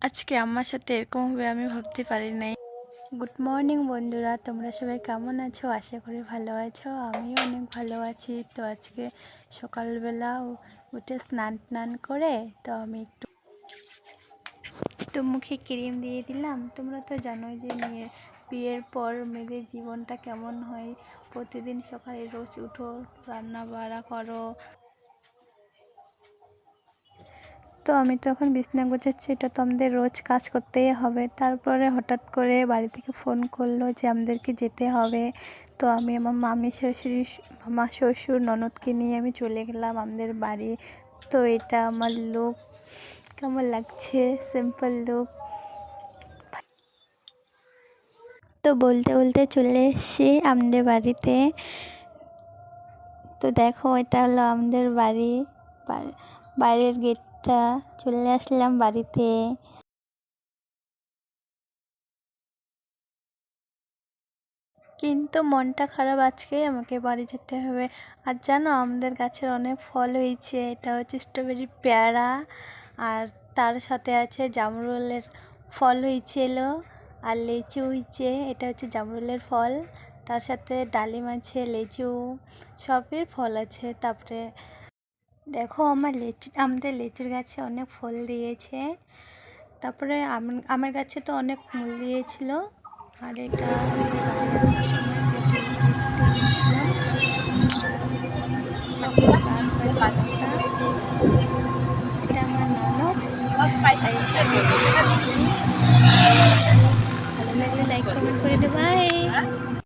আজকে আমার সাথে এরকম হবে আমি ভাবতে পারি নাই। গুড মর্নিং বন্ধুরা, তোমরা সবাই কেমন আছো? আশা করি ভালো আছো। আমিও অনেক ভালো আছি। তো আজকে সকালবেলা উঠে স্নান করে তো আমি একটু মুখে ক্রিম দিয়ে দিলাম। তোমরা তো জানোই যে বিয়ের পর মেয়েদের জীবনটা কেমন হয়। প্রতিদিন সকালে রোজ উঠো, রান্না বাড়া করো। তো আমি তো এখন বিছানা গোছাচ্ছি, এটা তো আমাদের রোজ কাজ করতেই হবে। তারপরে হঠাৎ করে বাড়ি থেকে ফোন করলো যে আমাদেরকে যেতে হবে। তো আমি আমার মামা শ্বশুর ননদকে নিয়ে আমি চলে গেলাম আমাদের বাড়ি। তো এটা আমার লুক, কেমন লাগছে? Simple look. তো বলতে বলতে চলে এসেছি আমাদের বাড়িতে। তো দেখো, এটা হলো আমাদের বাড়ি। বাইরের গেটটা, চলে আসলাম বাড়িতে। কিন্তু মনটা খারাপ, আজকে আমাকে বাড়ি যেতে হবে। আর জানো, আমাদের গাছের অনেক ফল হয়েছে। এটা হচ্ছে স্ট্রবেরি, পেয়ারা, আর তার সাথে আছে জামরুলের ফল হয়েছিল, আর লিচু হয়েছে। এটা হচ্ছে জামরুলের ফল, তার সাথে ডালিম আছে, লিচু, সবের ফল আছে। তারপরে দেখো, আমাদের লিচুর গাছে অনেক ফল দিয়েছে। তারপরে আমার গাছে তো অনেক ফুল দিয়েছিল। আর এটা আমাদের বাড়ির আসার সময় একটু নিয়েছিলাম। এখন গাছ বাজে 9টা। এটা আমার ননদ, আর এটা আমার শাশুড়ি। ভালো লাগলে লাইক কমেন্ট করে দেবে। বাই।